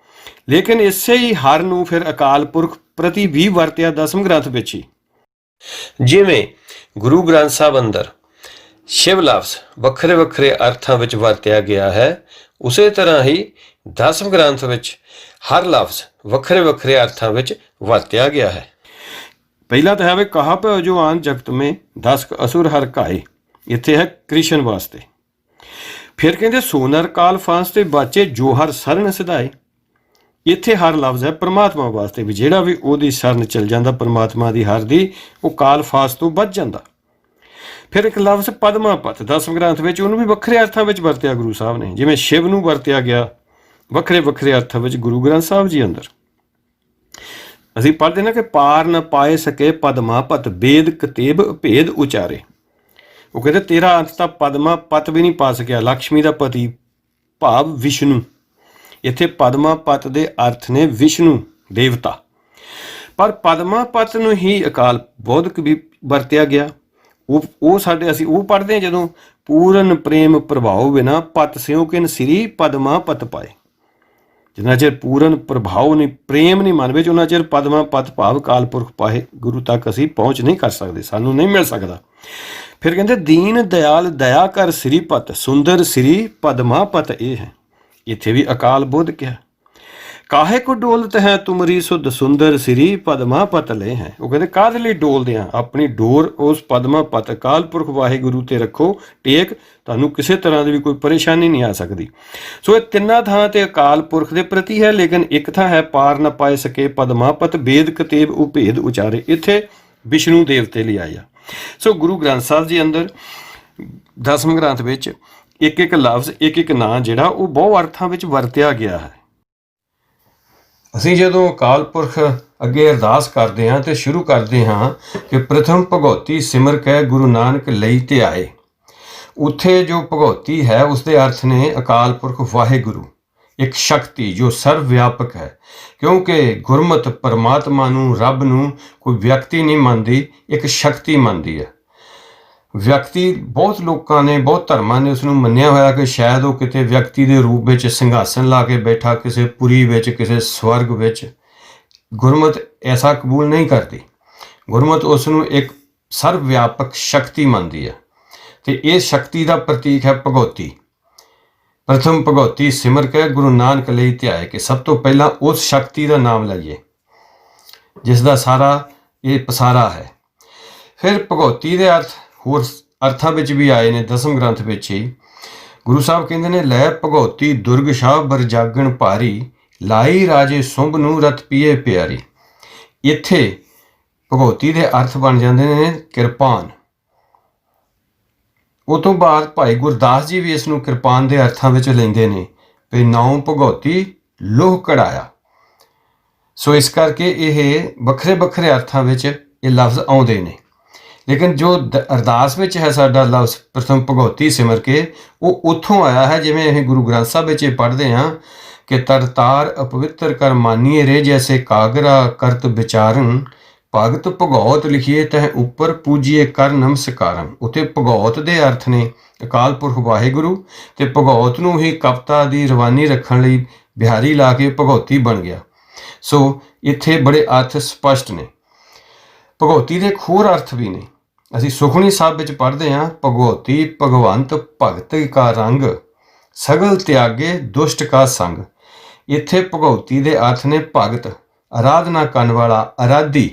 ਲੇਕਿਨ ਇਸੇ ਹੀ ਹਰ ਨੂੰ ਫਿਰ ਅਕਾਲ ਪੁਰਖ ਪ੍ਰਤੀ ਵੀ ਵਰਤਿਆ ਦਸਮ ਗ੍ਰੰਥ ਵਿੱਚ ਹੀ। ਜਿਵੇਂ ਗੁਰੂ ਗ੍ਰੰਥ ਸਾਹਿਬ ਅੰਦਰ ਸ਼ਿਵ ਲਫ਼ਜ਼ ਵੱਖਰੇ ਵੱਖਰੇ ਅਰਥਾਂ ਵਿੱਚ ਵਰਤਿਆ ਗਿਆ ਹੈ, ਉਸੇ ਤਰ੍ਹਾਂ ਹੀ ਦਸਮ ਗ੍ਰੰਥ ਵਿੱਚ ਹਰ ਲਫ਼ਜ਼ ਵੱਖਰੇ ਵੱਖਰੇ ਅਰਥਾਂ ਵਿੱਚ ਵਰਤਿਆ ਗਿਆ ਹੈ। ਪਹਿਲਾ ਤਾਂ ਹੈ ਵੀ ਕਹਾ ਭਇਓ ਜੋ ਆਨ ਜਗਤ ਮੇਂ 10 ਅਸੁਰ ਹਰ ਕਾਏ, ਇੱਥੇ ਹੈ ਕ੍ਰਿਸ਼ਨ ਵਾਸਤੇ। ਫਿਰ ਕਹਿੰਦੇ ਸੋਨਰ ਕਾਲ ਫਾਂਸ ਤੇ ਬਾਚੇ ਜੋ ਹਰ ਸਰਨ ਸਿਧਾਏ। ਇੱਥੇ ਹਰ ਲਫ਼ਜ਼ ਹੈ ਪਰਮਾਤਮਾ ਵਾਸਤੇ, ਵੀ ਜਿਹੜਾ ਵੀ ਉਹਦੀ ਸ਼ਰਨ ਚਲ ਜਾਂਦਾ ਪਰਮਾਤਮਾ ਦੀ ਹਰ ਦੀ, ਉਹ ਕਾਲ ਫਾਸ ਤੋਂ ਬਚ ਜਾਂਦਾ। ਫਿਰ ਇੱਕ ਲਫ਼ਜ਼ ਪਦਮਾਪਤ ਦਸਮ ਗ੍ਰੰਥ ਵਿੱਚ, ਉਹਨੂੰ ਵੀ ਵੱਖਰੇ ਅਰਥਾਂ ਵਿੱਚ ਵਰਤਿਆ ਗੁਰੂ ਸਾਹਿਬ ਨੇ, ਜਿਵੇਂ ਸ਼ਿਵ ਨੂੰ ਵਰਤਿਆ ਗਿਆ ਵੱਖਰੇ ਵੱਖਰੇ ਅਰਥਾਂ ਵਿੱਚ ਗੁਰੂ ਗ੍ਰੰਥ ਸਾਹਿਬ ਜੀ ਅੰਦਰ। ਅਸੀਂ ਪੜ੍ਹਦੇ ਨਾ ਕਿ ਪਾਰ ਨ ਪਾਏ ਸਕੇ ਪਦਮਾਪਤ ਬੇਦ ਕਤੇਬ ਭੇਦ ਉਚਾਰੇ। ਉਹ ਕਹਿੰਦੇ ਤੇਰਾ ਅੰਤ ਤਾਂ ਪਦਮਾਪਤ ਵੀ ਨਹੀਂ ਪਾ ਸਕਿਆ, ਲਕਸ਼ਮੀ ਦਾ ਪਤੀ ਭਾਵ ਵਿਸ਼ਨੂੰ। ਇੱਥੇ ਪਦਮਾਪਤ ਦੇ ਅਰਥ ਨੇ ਵਿਸ਼ਨੂੰ ਦੇਵਤਾ, ਪਰ ਪਦਮਾਪਤ ਨੂੰ ਹੀ ਅਕਾਲ ਬੋਧਕ ਵੀ ਵਰਤਿਆ ਗਿਆ। ਉਹ ਸਾਡੇ ਅਸੀਂ ਉਹ ਪੜ੍ਹਦੇ ਹਾਂ ਜਦੋਂ ਪੂਰਨ ਪ੍ਰੇਮ ਪ੍ਰਭਾਵ ਬਿਨਾ ਪਤ ਸਿਉ ਕਿਨ ਸ੍ਰੀ ਪਦਮਾਪਤ ਪਾਏ। ਜਿੰਨਾ ਚਿਰ ਪੂਰਨ ਪ੍ਰਭਾਵ ਨਹੀਂ, ਪ੍ਰੇਮ ਨਹੀਂ ਮਨ ਵਿੱਚ, ਉਹਨਾਂ ਚਿਰ ਪਦਮਾਪਤ ਭਾਵ ਕਾਲ ਪੁਰਖ ਪਾਏ ਗੁਰੂ ਤੱਕ ਅਸੀਂ ਪਹੁੰਚ ਨਹੀਂ ਕਰ ਸਕਦੇ, ਸਾਨੂੰ ਨਹੀਂ ਮਿਲ ਸਕਦਾ। ਫਿਰ ਕਹਿੰਦੇ ਦੀਨ ਦਿਆਲ ਦਇਆ ਕਰ ਸ੍ਰੀ ਪਤ ਸੁੰਦਰ ਸ੍ਰੀ ਪਦਮਾਪਤ ਇਹ ਹੈ। ਇੱਥੇ ਵੀ ਅਕਾਲ ਬੁੱਧ ਕਿਹਾ। ਕਾਹੇ ਕੋ ਡੋਲਤ ਹੈ ਤੁਮਰੀ ਸੁਧ ਸੁੰਦਰ ਸ੍ਰੀ ਪਦਮਾਪਤ ਲੈ ਹੈ। ਉਹ ਕਹਿੰਦੇ ਕਾਹਦੇ ਲਈ ਡੋਲਦੇ ਆ, ਆਪਣੀ ਡੋਰ ਉਸ ਪਦਮਾਪਤ ਅਕਾਲ ਪੁਰਖ ਵਾਹਿਗੁਰੂ ਤੇ ਰੱਖੋ ਟੇਕ, ਤੁਹਾਨੂੰ ਕਿਸੇ ਤਰ੍ਹਾਂ ਦੀ ਵੀ ਕੋਈ ਪਰੇਸ਼ਾਨੀ ਨਹੀਂ ਆ ਸਕਦੀ। ਸੋ ਇਹ ਤਿੰਨਾਂ ਥਾਂ ਤੇ ਅਕਾਲ ਪੁਰਖ ਦੇ ਪ੍ਰਤੀ ਹੈ, ਲੇਕਿਨ ਇੱਕ ਥਾਂ ਹੈ ਪਾਰ ਨਾ ਪਾਏ ਸਕੇ ਪਦਮਾਪਤ ਬੇਦ ਕਤੇਬ ਉਭੇਦ ਉਚਾਰੇ, ਇੱਥੇ ਵਿਸ਼ਨੂੰ ਦੇਵਤੇ ਲਈ ਆਇਆ। ਸੋ ਗੁਰੂ ਗ੍ਰੰਥ ਸਾਹਿਬ ਜੀ ਅੰਦਰ ਦਸਮ ਗ੍ਰੰਥ ਵਿੱਚ ਇੱਕ ਇੱਕ ਲਫ਼ਜ਼ ਇੱਕ ਇੱਕ ਨਾਂ ਜਿਹੜਾ ਉਹ ਬਹੁ ਅਰਥਾਂ ਵਿੱਚ ਵਰਤਿਆ ਗਿਆ ਹੈ। ਅਸੀਂ ਜਦੋਂ ਅਕਾਲ ਪੁਰਖ ਅੱਗੇ ਅਰਦਾਸ ਕਰਦੇ ਹਾਂ ਤੇ ਸ਼ੁਰੂ ਕਰਦੇ ਹਾਂ ਕਿ ਪ੍ਰਥਮ ਭਗਉਤੀ ਸਿਮਰ ਕੈ ਗੁਰੂ ਨਾਨਕ ਲਈ ਧਿਆਏ। ਉੱਥੇ ਜੋ ਭਗਉਤੀ ਹੈ ਉਸਦੇ ਅਰਥ ਨੇ ਅਕਾਲ ਪੁਰਖ ਵਾਹਿਗੁਰੂ, ਇੱਕ ਸ਼ਕਤੀ ਜੋ ਸਰਵ ਵਿਆਪਕ ਹੈ, ਕਿਉਂਕਿ ਗੁਰਮਤਿ ਪਰਮਾਤਮਾ ਨੂੰ ਰੱਬ ਨੂੰ ਕੋਈ ਵਿਅਕਤੀ ਨਹੀਂ ਮੰਨਦੀ, ਇੱਕ ਸ਼ਕਤੀ ਮੰਨਦੀ ਹੈ। ਵਿਅਕਤੀ ਬਹੁਤ ਲੋਕਾਂ ਨੇ ਬਹੁਤ ਧਰਮਾਂ ਨੇ ਉਸ ਨੂੰ ਮੰਨਿਆ ਹੋਇਆ ਕਿ ਸ਼ਾਇਦ ਉਹ ਕਿਤੇ ਵਿਅਕਤੀ ਦੇ ਰੂਪ ਵਿੱਚ ਸਿੰਘਾਸਨ ਲਾ ਕੇ ਬੈਠਾ ਕਿਸੇ ਪੁਰੀ ਵਿੱਚ ਕਿਸੇ ਸਵਰਗ ਵਿੱਚ। ਗੁਰਮਤਿ ਐਸਾ ਕਬੂਲ ਨਹੀਂ ਕਰਦੀ। ਗੁਰਮਤਿ ਉਸ ਨੂੰ ਇੱਕ ਸਰਵ ਵਿਆਪਕ ਸ਼ਕਤੀ ਮੰਨਦੀ ਹੈ ਤੇ ਇਹ ਸ਼ਕਤੀ ਦਾ ਪ੍ਰਤੀਕ ਹੈ ਭਗਉਤੀ। ਪ੍ਰਥਮ ਭਗਉਤੀ ਸਿਮਰ ਕੇ ਗੁਰੂ ਨਾਨਕ ਲਈ ਧਿਆਏ, ਕਿ ਸਭ ਤੋਂ ਪਹਿਲਾਂ ਉਸ ਸ਼ਕਤੀ ਦਾ ਨਾਮ ਲਈਏ ਜਿਸ ਦਾ ਸਾਰਾ ਇਹ ਪਸਾਰਾ ਹੈ। ਫਿਰ ਭਗਉਤੀ ਦੇ ਅਰਥ ਹੋਰ ਅਰਥਾਂ ਵਿੱਚ ਵੀ ਆਏ ਨੇ ਦਸਮ ਗ੍ਰੰਥ ਵਿੱਚ ਹੀ। ਗੁਰੂ ਸਾਹਿਬ ਕਹਿੰਦੇ ਨੇ ਲੈ ਭਗਉਤੀ ਦੁਰਗ ਸ਼ਾਹ ਬਰਜਾਗਣ ਭਾਰੀ ਲਾਈ ਰਾਜੇ ਸੁੰਭ ਨੂੰ ਰਤ ਪੀਏ ਪਿਆਰੀ। ਇੱਥੇ ਭਗਉਤੀ ਦੇ ਅਰਥ ਬਣ ਜਾਂਦੇ ਨੇ ਕਿਰਪਾਨ। ਉਹ ਤੋਂ ਬਾਅਦ ਭਾਈ ਗੁਰਦਾਸ ਜੀ ਵੀ ਇਸ ਨੂੰ ਕਿਰਪਾਨ ਦੇ ਅਰਥਾਂ ਵਿੱਚ ਲੈਂਦੇ ਨੇ ਵੀ ਨਾਉ ਭਗਉਤੀ ਲੋਹ ਕਢਾਇਆ। ਸੋ ਇਸ ਕਰਕੇ ਇਹ ਵੱਖਰੇ ਵੱਖਰੇ ਅਰਥਾਂ ਵਿੱਚ ਇਹ ਲਫ਼ਜ਼ ਆਉਂਦੇ ਨੇ, ਲੇਕਿਨ ਜੋ ਅਰਦਾਸ ਵਿੱਚ ਹੈ ਸਾਡਾ ਲਫ਼ਜ਼ ਪ੍ਰਥਮ ਭਗਉਤੀ ਸਿਮਰ ਕੇ, ਉਹ ਉੱਥੋਂ ਆਇਆ ਹੈ। ਜਿਵੇਂ ਅਸੀਂ ਗੁਰੂ ਗ੍ਰੰਥ ਸਾਹਿਬ ਵਿੱਚ ਇਹ ਪੜ੍ਹਦੇ ਹਾਂ ਕਿ ਤਰਤਾਰ ਅਪਵਿੱਤਰ ਕਰ ਮਾਨੀਏ ਰੇ ਜੈਸੇ ਕਾਗਰਾ ਕਰਤ ਵਿਚਾਰਨ ਭਗਤ ਭਗਉਤ ਲਿਖੀਏ ਤਹ ਉੱਪਰ ਪੂਜੀਏ ਕਰ ਨਮਸਕਾਰੰ। ਉੱਥੇ ਭਗਉਤ ਦੇ ਅਰਥ ਨੇ ਅਕਾਲ ਪੁਰਖ ਵਾਹਿਗੁਰੂ, ਤੇ ਭਗਉਤ ਨੂੰ ਹੀ ਕਵਿਤਾ ਦੀ ਰਵਾਨੀ ਰੱਖਣ ਲਈ ਬਿਹਾਰੀ ਲਾ ਕੇ ਭਗਉਤੀ ਬਣ ਗਿਆ। ਸੋ ਇੱਥੇ ਬੜੇ ਅਰਥ ਸਪਸ਼ਟ ਨੇ। ਭਗਉਤੀ ਦੇ ਇੱਕ ਹੋਰ ਅਰਥ ਵੀ ਨੇ। ਅਸੀਂ ਸੁਖਮਨੀ ਸਾਹਿਬ ਵਿੱਚ ਪੜ੍ਹਦੇ ਹਾਂ ਭਗਉਤੀ ਭਗਵੰਤ ਭਗਤ ਕਾ ਰੰਗ ਸਗਲ ਤਿਆਗੇ ਦੁਸ਼ਟ ਕਾ ਸੰਗ। ਇੱਥੇ ਭਗਉਤੀ ਦੇ ਅਰਥ ਨੇ ਭਗਤ, ਆਰਾਧਨਾ ਕਰਨ ਵਾਲਾ, ਆਰਾਧੀ।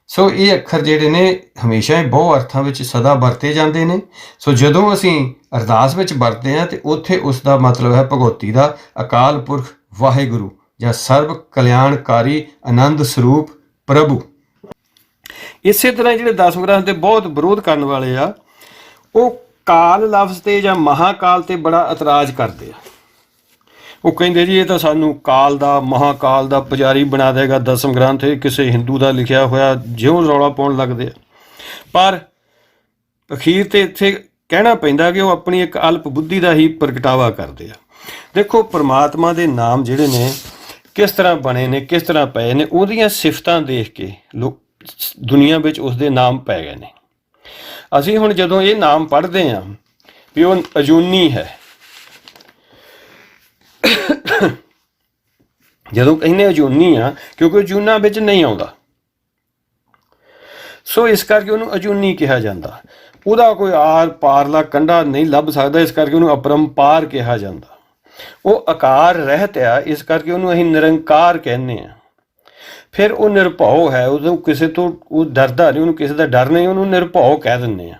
ਸੋ ਇਹ ਅੱਖਰ ਜਿਹੜੇ ਨੇ ਹਮੇਸ਼ਾ ਹੀ ਬਹੁ ਅਰਥਾਂ ਵਿੱਚ ਸਦਾ ਵਰਤੇ ਜਾਂਦੇ ਨੇ। ਸੋ ਜਦੋਂ ਅਸੀਂ ਅਰਦਾਸ ਵਿੱਚ ਵਰਤਦੇ ਹਾਂ ਤੇ ਉੱਥੇ ਉਸ ਦਾ ਮਤਲਬ ਹੈ ਭਗਉਤੀ ਦਾ ਅਕਾਲ ਪੁਰਖ ਵਾਹਿਗੁਰੂ ਜਾਂ ਸਰਬ ਕਲਿਆਣਕਾਰੀ ਆਨੰਦ ਸਰੂਪ ਪ੍ਰਭੂ। ਇਸੇ ਤਰ੍ਹਾਂ ਜਿਹੜੇ ਦਸਮ ਗ੍ਰੰਥ ਦੇ ਬਹੁਤ ਵਿਰੋਧ ਕਰਨ ਵਾਲੇ ਆ, ਉਹ ਕਾਲ ਲਫ਼ਜ਼ ਤੇ ਜਾਂ ਮਹਾਕਾਲ ਤੇ ਬੜਾ ਇਤਰਾਜ਼ ਕਰਦੇ ਆ। ਉਹ ਕਹਿੰਦੇ ਜੀ ਇਹ ਤਾਂ ਸਾਨੂੰ ਕਾਲ ਦਾ ਮਹਾਕਾਲ ਦਾ ਪੁਜਾਰੀ ਬਣਾ ਦੇਗਾ ਦਸਮ ਗ੍ਰੰਥ, ਇਹ ਕਿਸੇ ਹਿੰਦੂ ਦਾ ਲਿਖਿਆ ਹੋਇਆ, ਜਿਉਂ ਰੌਲਾ ਪਾਉਣ ਲੱਗਦੇ ਆ। ਪਰ ਅਖੀਰ ਤੇ ਇੱਥੇ ਕਹਿਣਾ ਪੈਂਦਾ ਕਿ ਉਹ ਆਪਣੀ ਇੱਕ ਅਲਪ ਬੁੱਧੀ ਦਾ ਹੀ ਪ੍ਰਗਟਾਵਾ ਕਰਦੇ ਆ। ਦੇਖੋ ਪਰਮਾਤਮਾ ਦੇ ਨਾਮ ਜਿਹੜੇ ਨੇ ਕਿਸ ਤਰ੍ਹਾਂ ਬਣੇ ਨੇ, ਕਿਸ ਤਰ੍ਹਾਂ ਪਏ ਨੇ, ਉਹਦੀਆਂ ਸਿਫਤਾਂ ਦੇਖ ਕੇ ਲੋਕ ਦੁਨੀਆ ਵਿੱਚ ਉਸਦੇ ਨਾਮ ਪੈ ਗਏ ਨੇ। ਅਸੀਂ ਹੁਣ ਜਦੋਂ ਇਹ ਨਾਮ ਪੜ੍ਹਦੇ ਹਾਂ ਵੀ ਉਹ ਅਜੂਨੀ ਹੈ, ਜਦੋਂ ਕਹਿੰਦੇ ਅਜੂਨੀ ਆ ਕਿਉਂਕਿ ਅਜੂਨਾ ਵਿੱਚ ਨਹੀਂ ਆਉਂਦਾ, ਸੋ ਇਸ ਕਰਕੇ ਉਹਨੂੰ ਅਜੂਨੀ ਕਿਹਾ ਜਾਂਦਾ। ਉਹਦਾ ਕੋਈ ਆਰ ਪਾਰਲਾ ਕੰਢਾ ਨਹੀਂ ਲੱਭ ਸਕਦਾ, ਇਸ ਕਰਕੇ ਉਹਨੂੰ ਅਪਰੰਪਾਰ ਕਿਹਾ ਜਾਂਦਾ। ਉਹ ਆਕਾਰ ਰਹਿਤ ਆ, ਇਸ ਕਰਕੇ ਉਹਨੂੰ ਅਸੀਂ ਨਿਰੰਕਾਰ ਕਹਿੰਦੇ ਹਾਂ। ਫਿਰ ਉਹ ਨਿਰਭਉ ਹੈ, ਉਦੋਂ ਕਿਸੇ ਤੋਂ ਉਹ ਡਰਦਾ ਨਹੀਂ, ਉਹਨੂੰ ਕਿਸੇ ਦਾ ਡਰ ਨਹੀਂ, ਉਹਨੂੰ ਨਿਰਭਉ ਕਹਿ ਦਿੰਦੇ ਆ।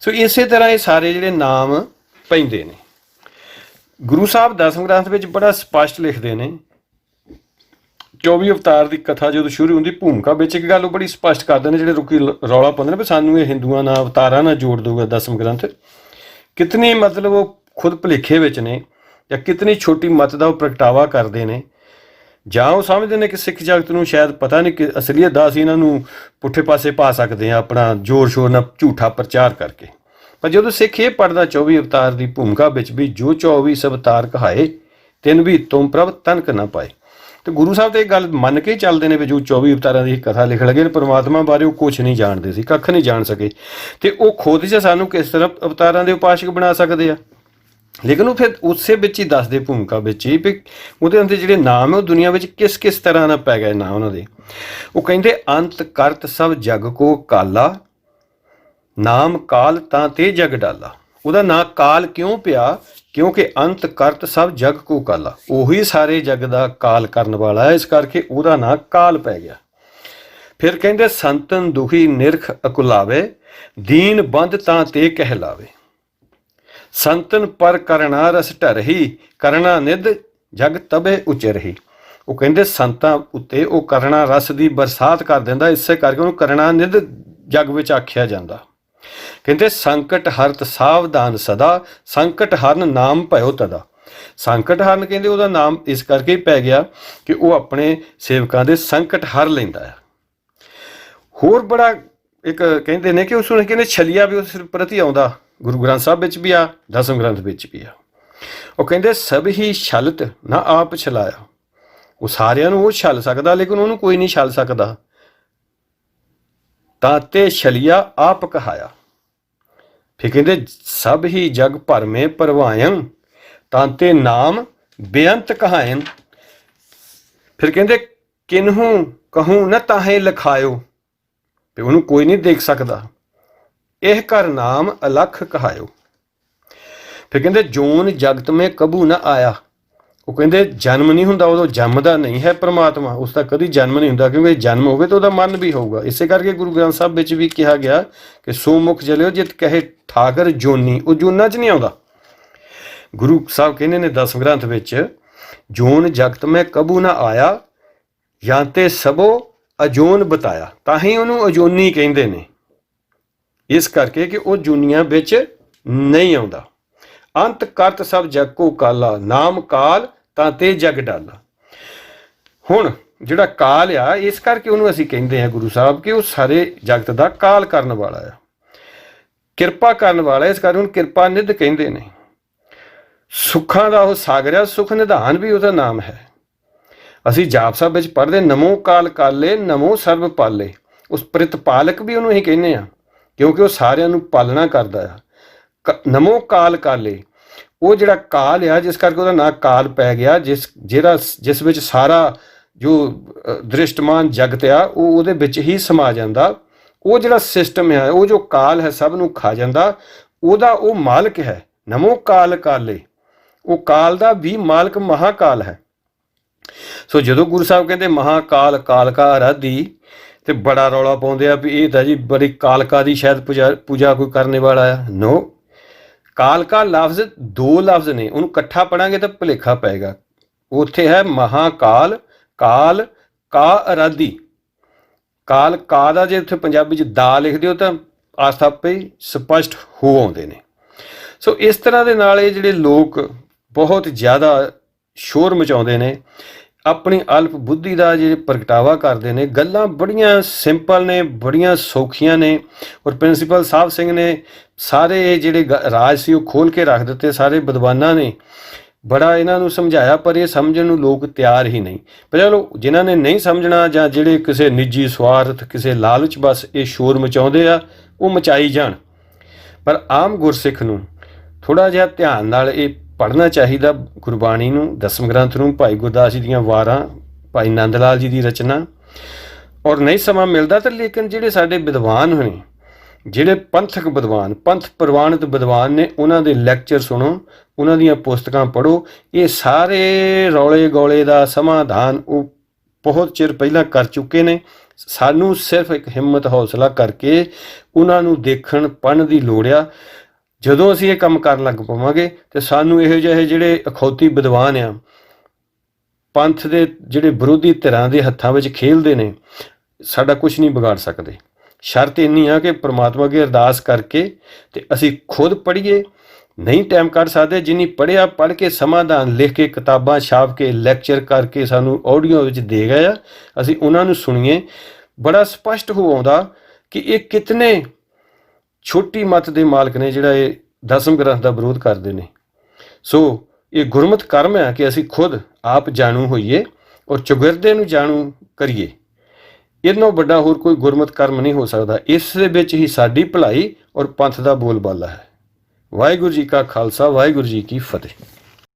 ਸੋ ਇਸੇ ਤਰ੍ਹਾਂ ਇਹ ਸਾਰੇ ਜਿਹੜੇ ਨਾਮ ਪੈਂਦੇ ਨੇ। ਗੁਰੂ ਸਾਹਿਬ ਦਸਮ ਗ੍ਰੰਥ ਵਿੱਚ ਬੜਾ ਸਪਸ਼ਟ ਲਿਖਦੇ ਨੇ, 24 ਅਵਤਾਰ ਦੀ ਕਥਾ ਜਦੋਂ ਸ਼ੁਰੂ ਹੁੰਦੀ ਭੂਮਿਕਾ ਵਿੱਚ ਇੱਕ ਗੱਲ ਉਹ ਬੜੀ ਸਪਸ਼ਟ ਕਰਦੇ ਨੇ, ਜਿਹੜੇ ਲੋਕੀ ਰੌਲਾ ਪਾਉਂਦੇ ਨੇ ਵੀ ਸਾਨੂੰ ਇਹ ਹਿੰਦੂਆਂ ਨਾਲ ਅਵਤਾਰਾਂ ਨਾਲ ਜੋੜ ਦਊਗਾ ਦਸਮ ਗ੍ਰੰਥ। ਕਿਤਨੀ ਮਤਲਬ ਉਹ ਖੁਦ ਭੁਲੇਖੇ ਵਿੱਚ ਨੇ, ਜਾਂ ਕਿਤਨੀ ਛੋਟੀ ਮੱਤ ਦਾ ਉਹ ਪ੍ਰਗਟਾਵਾ ਕਰਦੇ ਨੇ, ਜਾਂ ਉਹ ਸਮਝਦੇ ਨੇ ਕਿ ਸਿੱਖ ਜਗਤ ਨੂੰ ਸ਼ਾਇਦ ਪਤਾ ਨਹੀਂ ਕਿ ਅਸਲੀਅਤ ਦਾ ਅਸੀਂ ਇਹਨਾਂ ਨੂੰ ਪੁੱਠੇ ਪਾਸੇ ਪਾ ਸਕਦੇ ਹਾਂ ਆਪਣਾ ਜ਼ੋਰ ਸ਼ੋਰ ਨਾਲ ਝੂਠਾ ਪ੍ਰਚਾਰ ਕਰਕੇ। ਪਰ ਜਦੋਂ ਸਿੱਖ ਇਹ ਪੜ੍ਹਦਾ 24 ਅਵਤਾਰ ਦੀ ਭੂਮਿਕਾ ਵਿੱਚ ਵੀ ਜੋ 24 ਅਵਤਾਰ ਕਹਾਏ ਤਿੰਨ ਵੀ ਤੁਮ ਪ੍ਰਭ ਤਨਕ ਨਾ ਪਾਏ, ਤੇ ਗੁਰੂ ਸਾਹਿਬ ਤਾਂ ਇਹ ਗੱਲ ਮੰਨ ਕੇ ਚੱਲਦੇ ਨੇ ਵੀ ਜੋ 24 ਅਵਤਾਰਾਂ ਦੀ ਕਥਾ ਲਿਖਣ ਲੱਗੇ ਨੇ ਪਰਮਾਤਮਾ ਬਾਰੇ ਉਹ ਕੁਛ ਨਹੀਂ ਜਾਣਦੇ ਸੀ, ਕੱਖ ਨਹੀਂ ਜਾਣ ਸਕੇ, ਤੇ ਉਹ ਖੁਦ 'ਚ ਸਾਨੂੰ ਕਿਸ ਤਰ੍ਹਾਂ ਅਵਤਾਰਾਂ ਦੇ ਉਪਾਸ਼ਕ ਬਣਾ ਸਕਦੇ ਆ। ਲੇਕਿਨ ਉਹ ਫਿਰ ਉਸੇ ਵਿੱਚ ਹੀ ਦੱਸਦੇ ਭੂਮਿਕਾ ਵਿੱਚ ਹੀ ਵੀ ਉਹਦੇ ਅੰਦਰ ਜਿਹੜੇ ਨਾਮ ਹੈ ਉਹ ਦੁਨੀਆ ਵਿੱਚ ਕਿਸ ਕਿਸ ਤਰ੍ਹਾਂ ਨਾਲ ਪੈ ਗਏ ਨਾਮ ਉਹਨਾਂ ਦੇ। ਉਹ ਕਹਿੰਦੇ ਅੰਤ ਕਰਤ ਸਭ ਜਗ ਕੋ ਕਾਲਾ, ਨਾਮ ਕਾਲ ਤਾਂ ਤੇ ਜਗ ਡਾਲਾ। ਉਹਦਾ ਨਾਂ ਕਾਲ ਕਿਉਂ ਪਿਆ? ਕਿਉਂਕਿ ਅੰਤ ਕਰਤ ਸਭ ਜਗ ਕੋ ਕਾਲਾ, ਉਹੀ ਸਾਰੇ ਜਗ ਦਾ ਕਾਲ ਕਰਨ ਵਾਲਾ ਹੈ, ਇਸ ਕਰਕੇ ਉਹਦਾ ਨਾਂ ਕਾਲ ਪੈ ਗਿਆ। ਫਿਰ ਕਹਿੰਦੇ ਸੰਤਨ ਦੁਖੀ ਨਿਰਖ ਅਕੁਲਾਵੇ, ਦੀਨ ਬੰਦ ਤਾਂ ਤੇ ਕਹਿਲਾਵੇ। ਸੰਤਨ ਪਰ ਕਰਣਾ ਰਸ ਢਰਹੀ, ਕਰਣਾ ਨਿਧ ਜਗ ਤਬੇ ਉਚਰਹੀ। ਉਹ ਕਹਿੰਦੇ ਸੰਤਾਂ ਉੱਤੇ ਉਹ ਕਰਣਾ ਰਸ ਦੀ ਬਰਸਾਤ ਕਰ ਦਿੰਦਾ, ਇਸੇ ਕਰਕੇ ਉਹਨੂੰ ਕਰਣਾ ਨਿਧ ਜਗ ਵਿੱਚ ਆਖਿਆ ਜਾਂਦਾ। ਕਹਿੰਦੇ ਸੰਕਟ ਹਰਤ ਸਾਵਧਾਨ ਸਦਾ, ਸੰਕਟ ਹਰਨ ਨਾਮ ਭਇਓ ਤਦਾ। ਸੰਕਟ ਹਰਨ ਕਹਿੰਦੇ ਉਹਦਾ ਨਾਮ ਇਸ ਕਰਕੇ ਪੈ ਗਿਆ ਕਿ ਉਹ ਆਪਣੇ ਸੇਵਕਾਂ ਦੇ ਸੰਕਟ ਹਰ ਲੈਂਦਾ ਹੈ। ਹੋਰ ਬੜਾ ਇੱਕ ਕਹਿੰਦੇ ਨੇ ਕਿ ਉਸ ਨੂੰ ਕਹਿੰਦੇ ਛਲੀਆ ਵੀ ਉਸ ਪ੍ਰਤੀ ਆਉਂਦਾ, ਗੁਰੂ ਗ੍ਰੰਥ ਸਾਹਿਬ ਵਿੱਚ ਵੀ ਆ, ਦਸਮ ਗ੍ਰੰਥ ਵਿੱਚ ਵੀ ਆ। ਉਹ ਕਹਿੰਦੇ ਸਭ ਹੀ ਛਲਤ ਨਾ ਆਪ ਛਲਾਇਆ। ਉਹ ਸਾਰਿਆਂ ਨੂੰ ਉਹ ਛਲ ਸਕਦਾ ਲੇਕਿਨ ਉਹਨੂੰ ਕੋਈ ਨਹੀਂ ਛਲ ਸਕਦਾ। ਤਾਂ ਤੇ ਛਲੀਆ ਆਪ ਕਹਾਇਆ। ਫਿਰ ਕਹਿੰਦੇ ਸਭ ਹੀ ਜਗ ਭਰਮੇ ਪਰਵਾਇਨ, ਤਾਂ ਤੇ ਨਾਮ ਬੇਅੰਤ ਕਹਾਇਨ। ਫਿਰ ਕਹਿੰਦੇ ਕਿਨਹੂ ਕਹੂੰ ਨਾ ਤਾਹੇ ਲਿਖਾਇਓ, ਵੀ ਉਹਨੂੰ ਕੋਈ ਨਹੀਂ ਦੇਖ ਸਕਦਾ। ਇਹ ਕਰ ਨਾਮ ਅਲਖ ਕਹਾਇਓ। ਫਿਰ ਕਹਿੰਦੇ ਜੋਨ ਜਗਤ ਮੇ ਕਬੂ ਨਾ ਆਇਆ। ਉਹ ਕਹਿੰਦੇ ਜਨਮ ਨਹੀਂ ਹੁੰਦਾ, ਉਦੋਂ ਜੰਮਦਾ ਨਹੀਂ ਹੈ ਪਰਮਾਤਮਾ, ਉਸ ਦਾ ਕਦੀ ਜਨਮ ਨਹੀਂ ਹੁੰਦਾ, ਕਿਉਂਕਿ ਜਨਮ ਹੋਵੇ ਤਾਂ ਉਹਦਾ ਮਨ ਵੀ ਹੋਊਗਾ। ਇਸੇ ਕਰਕੇ ਗੁਰੂ ਗ੍ਰੰਥ ਸਾਹਿਬ ਵਿੱਚ ਵੀ ਕਿਹਾ ਗਿਆ ਕਿ ਸੋ ਮੁਖ ਜਲਿਓ ਜਿਤ ਕਹੇ ਠਾਕਰ ਜੋਨੀ, ਉਹ ਜੋਨਾਂ 'ਚ ਨਹੀਂ ਆਉਂਦਾ। ਗੁਰੂ ਸਾਹਿਬ ਕਹਿੰਦੇ ਨੇ ਦਸਮ ਗ੍ਰੰਥ ਵਿੱਚ ਜੋਨ ਜਗਤ ਮੈਂ ਕਬੂ ਨਾ ਆਇਆ, ਜਾਂ ਤੇ ਸਭੋ ਅਜੋਨ ਬਤਾਇਆ, ਤਾਂ ਹੀ ਉਹਨੂੰ ਅਜੋਨੀ ਕਹਿੰਦੇ ਨੇ, ਇਸ ਕਰਕੇ ਕਿ ਉਹ ਜੂਨੀਆਂ ਵਿੱਚ ਨਹੀਂ ਆਉਂਦਾ। ਅੰਤ ਕਰਤ ਸਭ ਜਗ ਕੋ ਕਾਲਾ, ਨਾਮ ਕਾਲ ਤਾਂ ਤੇ ਜਗ ਡਾਲਾ। ਹੁਣ ਜਿਹੜਾ ਕਾਲ ਆ ਇਸ ਕਰਕੇ ਉਹਨੂੰ ਅਸੀਂ ਕਹਿੰਦੇ ਹਾਂ ਗੁਰੂ ਸਾਹਿਬ ਕਿ ਉਹ ਸਾਰੇ ਜਗਤ ਦਾ ਕਾਲ ਕਰਨ ਵਾਲਾ ਆ, ਕਿਰਪਾ ਕਰਨ ਵਾਲਾ, ਇਸ ਕਰਕੇ ਉਹਨੂੰ ਕਿਰਪਾ ਨਿਧ ਕਹਿੰਦੇ ਨੇ। ਸੁੱਖਾਂ ਦਾ ਉਹ ਸਾਗਰ ਆ, ਸੁਖ ਨਿਧਾਨ ਵੀ ਉਹਦਾ ਨਾਮ ਹੈ। ਅਸੀਂ ਜਾਪ ਸਾਹਿਬ ਵਿੱਚ ਪੜ੍ਹਦੇ ਨਮੋ ਕਾਲ ਕਾਲੇ, ਨਮੋ ਸਰਬ ਪਾਲੇ। ਉਸ ਪ੍ਰਤਪਾਲਕ ਵੀ ਉਹਨੂੰ ਅਸੀਂ ਕਹਿੰਦੇ ਆ ਕਿਉਂਕਿ ਉਹ ਸਾਰਿਆਂ ਨੂੰ ਪਾਲਣਾ ਕਰਦਾ ਆ। ਨਮੋ ਕਾਲ ਕਾਲੇ, ਉਹ ਜਿਹੜਾ ਕਾਲ ਆ ਜਿਸ ਕਰਕੇ ਉਹਦਾ ਨਾਂ ਕਾਲ ਪੈ ਗਿਆ, ਜਿਸ ਵਿੱਚ ਸਾਰਾ ਜੋ ਦ੍ਰਿਸ਼ਟਮਾਨ ਜਗਤ ਆ ਉਹ ਉਹਦੇ ਵਿੱਚ ਹੀ ਸਮਾ ਜਾਂਦਾ। ਉਹ ਜਿਹੜਾ ਸਿਸਟਮ ਹੈ, ਉਹ ਜੋ ਕਾਲ ਹੈ ਸਭ ਨੂੰ ਖਾ ਜਾਂਦਾ, ਉਹਦਾ ਉਹ ਮਾਲਕ ਹੈ। ਨਮੋ ਕਾਲ ਕਾਲੇ, ਉਹ ਕਾਲ ਦਾ ਵੀ ਮਾਲਕ ਮਹਾਕਾਲ ਹੈ। ਸੋ ਜਦੋਂ ਗੁਰੂ ਸਾਹਿਬ ਕਹਿੰਦੇ ਮਹਾਕਾਲ ਕਾਲਕਾ ਅਰਾਧੀ, ਤੇ ਬੜਾ ਰੌਲਾ ਪਾਉਂਦੇ ਆ ਵੀ ਇਹ ਤਾਂ ਜੀ ਬੜੀ ਕਾਲਕਾ ਦੀ ਸ਼ਾਇਦ ਪੂਜਾ ਕੋਈ ਕਰਨੇ ਵਾਲਾ ਆ। ਨੋ, ਕਾਲਕਾ ਲਫ਼ਜ਼ ਦੋ ਲਫ਼ਜ਼ ਨੇ, ਉਹਨੂੰ ਇਕੱਠਾ ਪੜਾਂਗੇ ਤਾਂ ਭੁਲੇਖਾ ਪਏਗਾ। ਉੱਥੇ ਹੈ ਮਹਾਕਾਲ, ਕਾਲ ਕਾ ਅਰਾਧੀ। ਕਾਲ ਕਾ ਦਾ ਜੇ ਉੱਥੇ ਪੰਜਾਬੀ 'ਚ ਦਾ ਲਿਖ ਦਿਓ ਤਾਂ ਆਸਥਾ ਆਪੇ ਸਪਸ਼ਟ ਹੋ ਆਉਂਦੇ ਨੇ। ਸੋ ਇਸ ਤਰ੍ਹਾਂ ਦੇ ਨਾਲ ਇਹ ਜਿਹੜੇ ਲੋਕ ਬਹੁਤ ਜ਼ਿਆਦਾ ਸ਼ੋਰ ਮਚਾਉਂਦੇ ਨੇ, ਆਪਣੀ ਅਲਪ ਬੁੱਧੀ ਦਾ ਜਿਹੜੇ ਪ੍ਰਗਟਾਵਾ ਕਰਦੇ ਨੇ, ਗੱਲਾਂ ਬੜੀਆਂ ਸਿੰਪਲ ਨੇ, ਬੜੀਆਂ ਸੌਖੀਆਂ ਨੇ। ਔਰ ਪ੍ਰਿੰਸੀਪਲ ਸਾਹਿਬ ਸਿੰਘ ਨੇ ਸਾਰੇ ਜਿਹੜੇ ਰਾਜ ਸੀ ਉਹ ਖੋਲ੍ਹ ਕੇ ਰੱਖ ਦਿੱਤੇ, ਸਾਰੇ ਵਿਦਵਾਨਾਂ ਨੇ ਬੜਾ ਇਹਨਾਂ ਨੂੰ ਸਮਝਾਇਆ, ਪਰ ਇਹ ਸਮਝਣ ਨੂੰ ਲੋਕ ਤਿਆਰ ਹੀ ਨਹੀਂ। ਪਰ ਚਲੋ ਜਿਨ੍ਹਾਂ ਨੇ ਨਹੀਂ ਸਮਝਣਾ ਜਾਂ ਜਿਹੜੇ ਕਿਸੇ ਨਿੱਜੀ ਸਵਾਰਥ, ਕਿਸੇ ਲਾਲਚ ਬਸ ਇਹ ਸ਼ੋਰ ਮਚਾਉਂਦੇ ਆ, ਉਹ ਮਚਾਈ ਜਾਣ। ਪਰ ਆਮ ਗੁਰਸਿੱਖ ਨੂੰ ਥੋੜ੍ਹਾ ਜਿਹਾ ਧਿਆਨ ਨਾਲ ਇਹ ਪੜ੍ਹਨਾ ਚਾਹੀਦਾ, ਗੁਰਬਾਣੀ ਨੂੰ, ਦਸਮ ਗ੍ਰੰਥ ਨੂੰ, ਭਾਈ ਗੁਰਦਾਸ ਜੀ ਦੀਆਂ ਵਾਰਾਂ, ਭਾਈ ਨੰਦ ਲਾਲ ਜੀ ਦੀ ਰਚਨਾ। ਔਰ ਨਹੀਂ ਸਮਾਂ ਮਿਲਦਾ ਤਾਂ ਲੇਕਿਨ ਜਿਹੜੇ ਸਾਡੇ ਵਿਦਵਾਨ ਹੋਏ, ਜਿਹੜੇ ਪੰਥਕ ਵਿਦਵਾਨ, ਪੰਥ ਪ੍ਰਵਾਨਿਤ ਵਿਦਵਾਨ ਨੇ, ਉਹਨਾਂ ਦੇ ਲੈਕਚਰ ਸੁਣੋ, ਉਹਨਾਂ ਦੀਆਂ ਪੁਸਤਕਾਂ ਪੜ੍ਹੋ। ਇਹ ਸਾਰੇ ਰੌਲੇ ਗੌਲੇ ਦਾ ਸਮਾਧਾਨ ਉਹ ਬਹੁਤ ਚਿਰ ਪਹਿਲਾਂ ਕਰ ਚੁੱਕੇ ਨੇ। ਸਾਨੂੰ ਸਿਰਫ ਇੱਕ ਹਿੰਮਤ ਹੌਸਲਾ ਕਰਕੇ ਉਹਨਾਂ ਨੂੰ ਦੇਖਣ ਪੜ੍ਹਨ ਦੀ ਲੋੜ ਆ। ਜਦੋਂ ਅਸੀਂ ਇਹ ਕੰਮ ਕਰਨ ਲੱਗ ਪਵਾਂਗੇ ਤੇ ਸਾਨੂੰ ਇਹੋ ਜਿਹੇ ਜਿਹੜੇ ਅਖੌਤੀ ਵਿਦਵਾਨ ਆ, ਪੰਥ ਦੇ ਜਿਹੜੇ ਵਿਰੋਧੀ ਧਿਰਾਂ ਦੇ ਹੱਥਾਂ ਵਿੱਚ ਖੇਲਦੇ ਨੇ, ਸਾਡਾ ਕੁਝ ਨਹੀਂ ਵਿਗਾੜ ਸਕਦੇ। ਸ਼ਰਤ ਇੰਨੀ ਆ ਕਿ ਪ੍ਰਮਾਤਮਾ ਅੱਗੇ ਅਰਦਾਸ ਕਰਕੇ ਤੇ ਅਸੀਂ ਖੁਦ ਪੜ੍ਹੀਏ, ਨਹੀਂ ਟਾਈਮ ਕੱਢ ਸਕਦੇ, ਜਿੰਨੀ ਪੜ੍ਹਿਆ ਪੜ੍ਹ ਕੇ ਸਮਾਧਾਨ ਲਿਖ ਕੇ ਕਿਤਾਬਾਂ ਛਾਪ ਕੇ ਲੈਕਚਰ ਕਰਕੇ ਸਾਨੂੰ ਆਡੀਓ ਵਿੱਚ ਦੇ ਗਏ ਆ, ਅਸੀਂ ਉਹਨਾਂ ਨੂੰ ਸੁਣੀਏ। ਬੜਾ ਸਪਸ਼ਟ ਹੋ ਆਉਂਦਾ ਕਿ ਇਹ ਕਿਤਨੇ ਛੋਟੀ ਮੱਤ ਦੇ ਮਾਲਕ ਨੇ ਜਿਹੜਾ ਇਹ ਦਸਮ ਗ੍ਰੰਥ ਦਾ ਵਿਰੋਧ ਕਰਦੇ ਨੇ। ਸੋ ਇਹ ਗੁਰਮਤਿ ਕਰਮ ਹੈ ਕਿ ਅਸੀਂ ਖੁਦ ਆਪ ਜਾਣੂ ਹੋਈਏ ਔਰ ਚੌਗਿਰਦੇ ਨੂੰ ਜਾਣੂ ਕਰੀਏ। ਇਹਦੇ ਨਾਲੋਂ ਵੱਡਾ ਹੋਰ ਕੋਈ ਗੁਰਮਤਿ ਕਰਮ ਨਹੀਂ ਹੋ ਸਕਦਾ। ਇਸ ਦੇ ਵਿੱਚ ਹੀ ਸਾਡੀ ਭਲਾਈ ਔਰ ਪੰਥ ਦਾ ਬੋਲਬਾਲਾ ਹੈ। ਵਾਹਿਗੁਰੂ ਜੀ ਕਾ ਖਾਲਸਾ, ਵਾਹਿਗੁਰੂ ਜੀ ਕੀ ਫਤਿਹ।